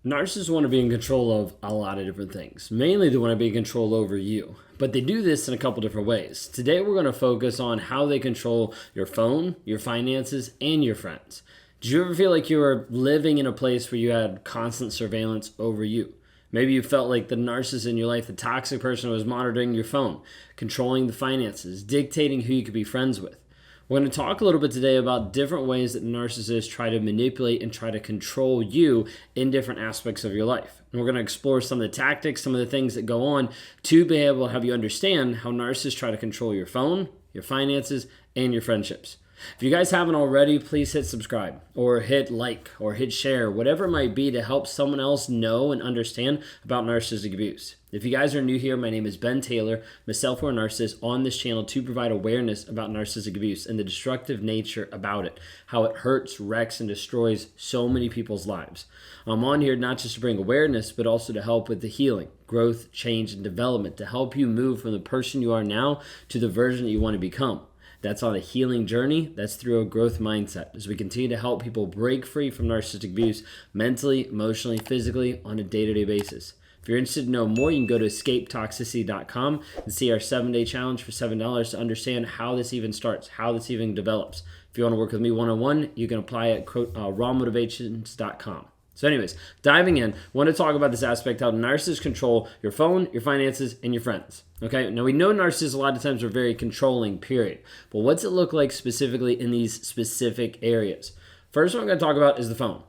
Narcissists want to be in control of a lot of different things. Mainly, they want to be in control over you. But they do this in a couple different ways. Today, we're going to focus on how they control your phone, your finances, and your friends. Did you ever feel like you were living in a place where you had constant surveillance over you? Maybe you felt like the narcissist in your life, the toxic person, was monitoring your phone, controlling the finances, dictating who you could be friends with. We're going to talk a little bit today about different ways that narcissists try to manipulate and try to control you in different aspects of your life. And we're going to explore some of the tactics, some of the things that go on to be able to have you understand how narcissists try to control your phone, your finances, and your friendships. If you guys haven't already, please hit subscribe or hit like or hit share, whatever it might be to help someone else know and understand about narcissistic abuse. If you guys are new here, my name is Ben Taylor, myself or a narcissist on this channel to provide awareness about narcissistic abuse and the destructive nature about it, how it hurts, wrecks, and destroys so many people's lives. I'm on here not just to bring awareness, but also to help with the healing, growth, change, and development to help you move from the person you are now to the version that you want to become. That's on a healing journey. That's through a growth mindset as we continue to help people break free from narcissistic abuse mentally, emotionally, physically on a day-to-day basis. If you're interested to know more, you can go to escapetoxicity.com and see our 7-day challenge for $7 to understand how this even starts, how this even develops. If you want to work with me one-on-one, you can apply at rawmotivations.com. So anyways, diving in, I want to talk about this aspect, how narcissists control your phone, your finances, and your friends. Okay, now we know narcissists a lot of times are very controlling, period. But what's it look like specifically in these specific areas? First one I'm going to talk about is the phone.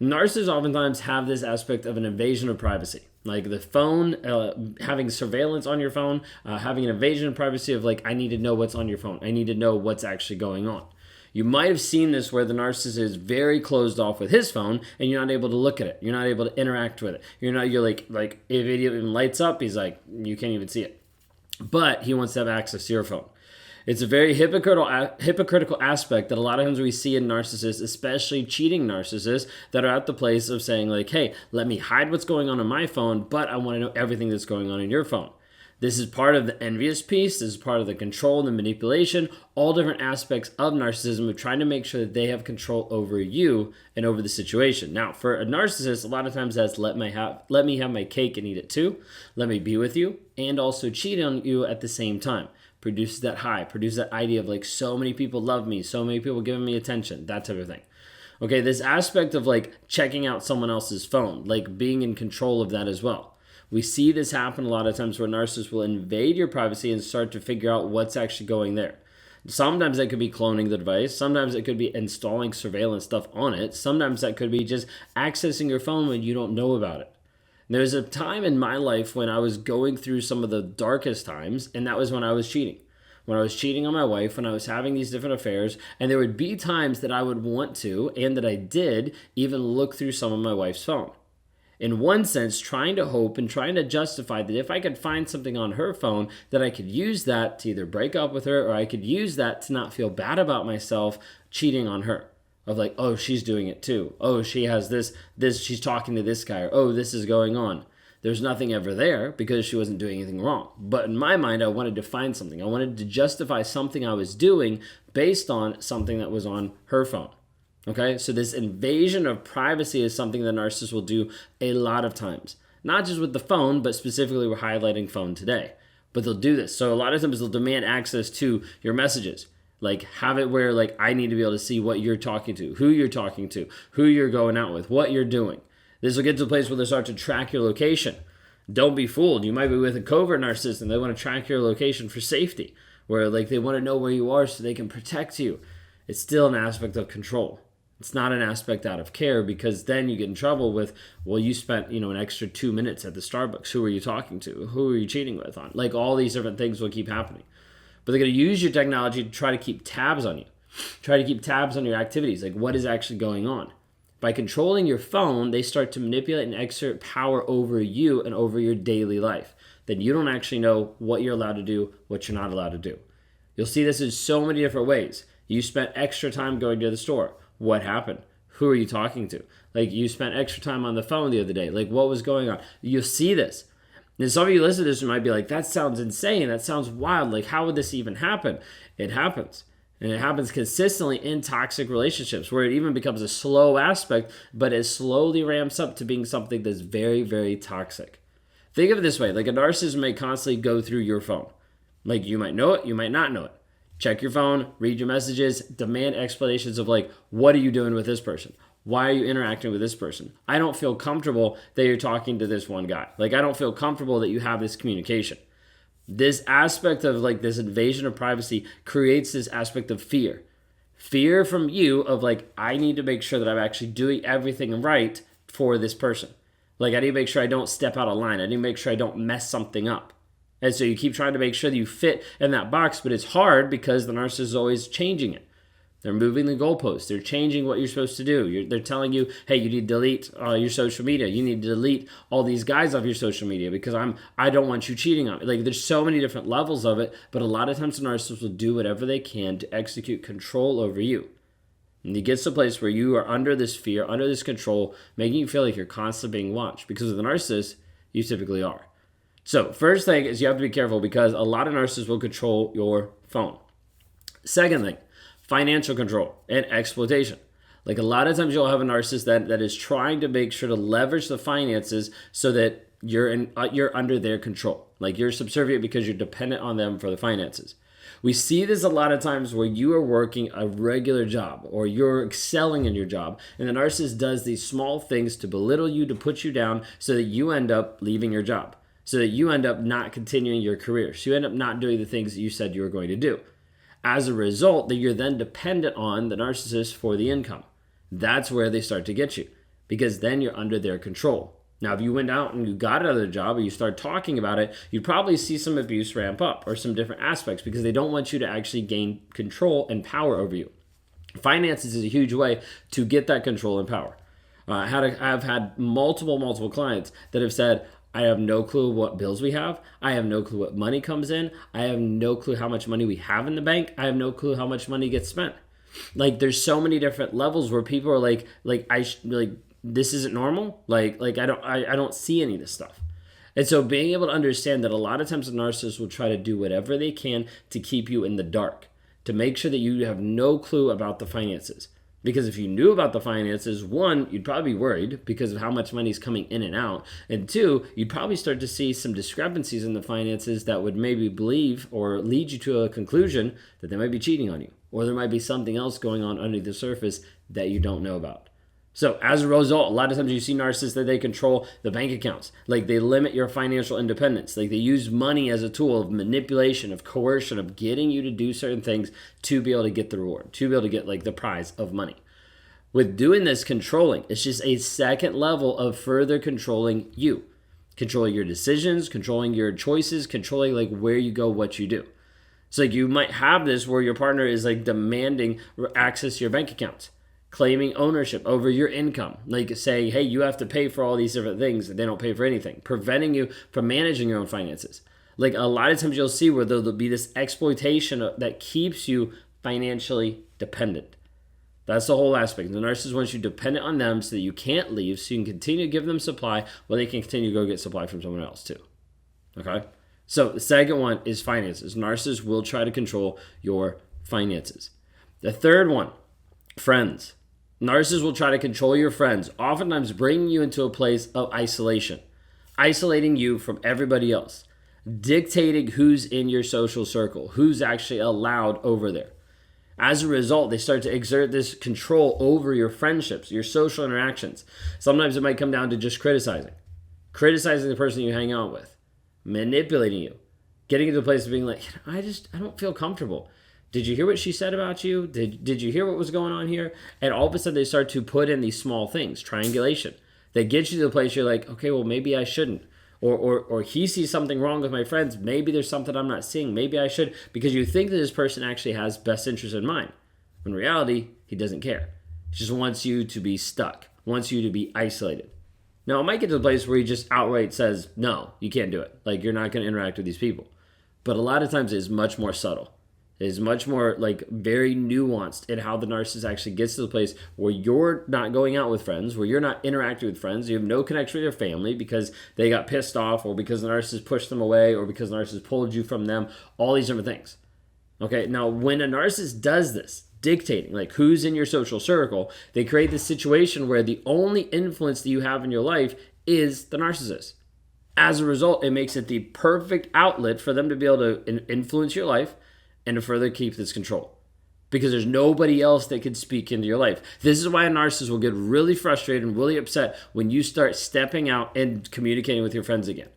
Narcissists oftentimes have this aspect of an invasion of privacy. Like the phone, having surveillance on your phone, having an invasion of privacy of like, I need to know what's on your phone. I need to know what's actually going on. You might have seen this where the narcissist is very closed off with his phone and you're not able to look at it. You're not able to interact with it. You're like if it even lights up, he's like, you can't even see it. But he wants to have access to your phone. It's a very hypocritical aspect that a lot of times we see in narcissists, especially cheating narcissists, that are at the place of saying like, hey, let me hide what's going on my phone, but I want to know everything that's going on in your phone. This is part of the envious piece. This is part of the control and the manipulation, all different aspects of narcissism of trying to make sure that they have control over you and over the situation. Now, for a narcissist, a lot of times that's let me have my cake and eat it too. Let me be with you and also cheat on you at the same time. Produces that high, produces that idea of like so many people love me, so many people giving me attention, that type of thing. Okay, this aspect of like checking out someone else's phone, like being in control of that as well. We see this happen a lot of times where narcissists will invade your privacy and start to figure out what's actually going there. Sometimes that could be cloning the device. Sometimes it could be installing surveillance stuff on it. Sometimes that could be just accessing your phone when you don't know about it. There's a time in my life when I was going through some of the darkest times, and that was when I was cheating. When I was cheating on my wife, when I was having these different affairs, and there would be times that I would want to, and that I did, even look through some of my wife's phone. In one sense, trying to hope and trying to justify that if I could find something on her phone, that I could use that to either break up with her or I could use that to not feel bad about myself cheating on her. Of like, oh, she's doing it too. Oh, she has this, she's talking to this guy. Or, oh, this is going on. There's nothing ever there because she wasn't doing anything wrong. But in my mind, I wanted to find something. I wanted to justify something I was doing based on something that was on her phone. Okay, so this invasion of privacy is something that narcissists will do a lot of times. Not just with the phone, but specifically we're highlighting phone today. But they'll do this. So a lot of times they'll demand access to your messages. Like have it where like I need to be able to see what you're talking to, who you're talking to, who you're going out with, what you're doing. This will get to a place where they start to track your location. Don't be fooled. You might be with a covert narcissist and they want to track your location for safety. Where like they want to know where you are so they can protect you. It's still an aspect of control. It's not an aspect out of care because then you get in trouble with, well, you spent, an extra 2 minutes at the Starbucks. Who are you talking to? Who are you cheating with on? Like all these different things will keep happening. But they're going to use your technology to try to keep tabs on you. Try to keep tabs on your activities, like what is actually going on. By controlling your phone, they start to manipulate and exert power over you and over your daily life. Then you don't actually know what you're allowed to do, what you're not allowed to do. You'll see this in so many different ways. You spent extra time going to the store. What happened? Who are you talking to? Like you spent extra time on the phone the other day. Like what was going on? You'll see this. And some of you listen to this and might be like, that sounds insane. That sounds wild. Like how would this even happen? It happens. And it happens consistently in toxic relationships where it even becomes a slow aspect, but it slowly ramps up to being something that's very, very toxic. Think of it this way, like a narcissist may constantly go through your phone. Like you might know it, you might not know it. Check your phone, read your messages, demand explanations of like, what are you doing with this person? Why are you interacting with this person? I don't feel comfortable that you're talking to this one guy. Like I don't feel comfortable that you have this communication. This aspect of like this invasion of privacy creates this aspect of fear. Fear from you of like, I need to make sure that I'm actually doing everything right for this person. Like I need to make sure I don't step out of line. I need to make sure I don't mess something up. And so you keep trying to make sure that you fit in that box, but it's hard because the narcissist is always changing it. They're moving the goalposts. They're changing what you're supposed to do. They're telling you, hey, you need to delete your social media. You need to delete all these guys off your social media because I don't want you cheating on me. Like there's so many different levels of it, but a lot of times the narcissist will do whatever they can to execute control over you. And it gets to a place where you are under this fear, under this control, making you feel like you're constantly being watched. Because with a narcissist, you typically are. So first thing is you have to be careful because a lot of narcissists will control your phone. Second thing, financial control and exploitation. Like a lot of times you'll have a narcissist that is trying to make sure to leverage the finances so that you're under their control. Like you're subservient because you're dependent on them for the finances. We see this a lot of times where you are working a regular job or you're excelling in your job and the narcissist does these small things to belittle you, to put you down so that you end up leaving your job, so that you end up not continuing your career. So you end up not doing the things that you said you were going to do. As a result, that you're then dependent on the narcissist for the income. That's where they start to get you because then you're under their control. Now, if you went out and you got another job or you start talking about it, you'd probably see some abuse ramp up or some different aspects because they don't want you to actually gain control and power over you. Finances is a huge way to get that control and power. I've had multiple clients that have said, I have no clue what bills we have. I have no clue what money comes in. I have no clue how much money we have in the bank. I have no clue how much money gets spent. Like there's so many different levels where people are like this isn't normal. Like I don't see any of this stuff. And so being able to understand that a lot of times the narcissist will try to do whatever they can to keep you in the dark, to make sure that you have no clue about the finances. Because if you knew about the finances, one, you'd probably be worried because of how much money is coming in and out. And two, you'd probably start to see some discrepancies in the finances that would maybe believe or lead you to a conclusion that they might be cheating on you. Or there might be something else going on under the surface that you don't know about. So as a result, a lot of times you see narcissists that they control the bank accounts. Like they limit your financial independence. Like they use money as a tool of manipulation, of coercion, of getting you to do certain things to be able to get the reward, to be able to get like the prize of money. With doing this controlling, it's just a second level of further controlling you. Controlling your decisions, controlling your choices, controlling like where you go, what you do. So like you might have this where your partner is like demanding access to your bank accounts, claiming ownership over your income, like saying, hey, you have to pay for all these different things and they don't pay for anything, preventing you from managing your own finances. Like a lot of times you'll see where there'll be this exploitation that keeps you financially dependent. That's the whole aspect. The narcissist wants you dependent on them so that you can't leave, so you can continue to give them supply while they can continue to go get supply from someone else too. Okay? So the second one is finances. Narcissists will try to control your finances. The third one, friends. Narcissists will try to control your friends, oftentimes bringing you into a place of isolation, isolating you from everybody else, dictating who's in your social circle, who's actually allowed over there. As a result, they start to exert this control over your friendships, your social interactions. Sometimes it might come down to just criticizing the person you hang out with, manipulating you, getting into a place of being like, I don't feel comfortable. Did you hear what she said about you? Did you hear what was going on here? And all of a sudden they start to put in these small things, triangulation, that gets you to the place you're like, okay, well, maybe I shouldn't. Or he sees something wrong with my friends. Maybe there's something I'm not seeing. Maybe I should, because you think that this person actually has best interest in mind. In reality, he doesn't care. He just wants you to be stuck, wants you to be isolated. Now, it might get to the place where he just outright says, no, you can't do it. Like, you're not going to interact with these people. But a lot of times it's much more subtle. Is much more like very nuanced in how the narcissist actually gets to the place where you're not going out with friends, where you're not interacting with friends, you have no connection with your family because they got pissed off or because the narcissist pushed them away or because the narcissist pulled you from them, all these different things. Okay, now when a narcissist does this, dictating like who's in your social circle, they create this situation where the only influence that you have in your life is the narcissist. As a result, it makes it the perfect outlet for them to be able to influence your life and to further keep this control, because there's nobody else that can speak into your life. This is why a narcissist will get really frustrated and really upset when you start stepping out and communicating with your friends again,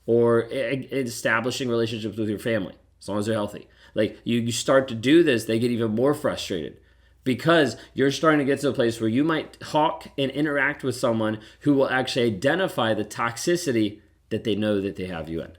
or establishing relationships with your family, as long as they're healthy. Like you start to do this, they get even more frustrated because you're starting to get to a place where you might talk and interact with someone who will actually identify the toxicity that they know that they have you in.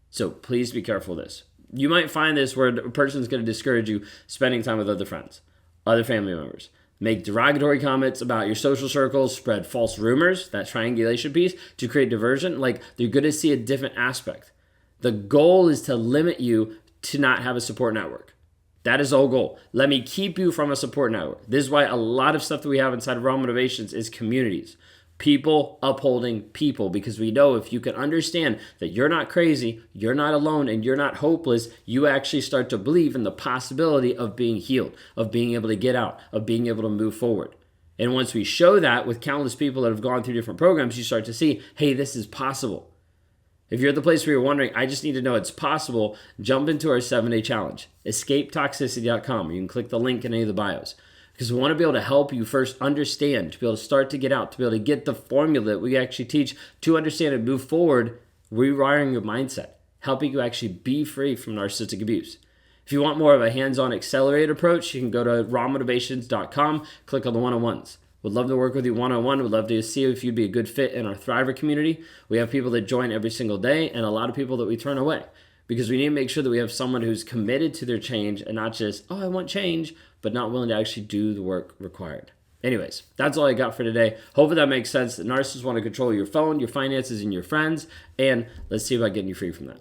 So please be careful of this. You might find this where a person's going to discourage you spending time with other friends, other family members, make derogatory comments about your social circles, spread false rumors, that triangulation piece, to create diversion. Like, they're going to see a different aspect. The goal is to limit you to not have a support network. That is the whole goal. Let me keep you from a support network. This is why a lot of stuff that we have inside of Raw Motivations is communities. People upholding people, because we know if you can understand that you're not crazy, you're not alone, and you're not hopeless, you actually start to believe in the possibility of being healed, of being able to get out, of being able to move forward. And once we show that with countless people that have gone through different programs, you start to see, hey, this is possible. If you're at the place where you're wondering, I just need to know it's possible, jump into our 7-day challenge, escapetoxicity.com. You can click the link in any of the bios. Because we want to be able to help you first understand, to be able to start to get out, to be able to get the formula that we actually teach to understand and move forward, rewiring your mindset, helping you actually be free from narcissistic abuse. If you want more of a hands-on accelerated approach, you can go to rawmotivations.com, click on the one-on-ones. We'd love to work with you one-on-one. We'd love to see if you'd be a good fit in our Thriver community. We have people that join every single day and a lot of people that we turn away, because we need to make sure that we have someone who's committed to their change and not just, oh, I want change, but not willing to actually do the work required. Anyways, that's all I got for today. Hopefully that makes sense. The narcissists want to control your phone, your finances, and your friends. And let's see about getting you free from that.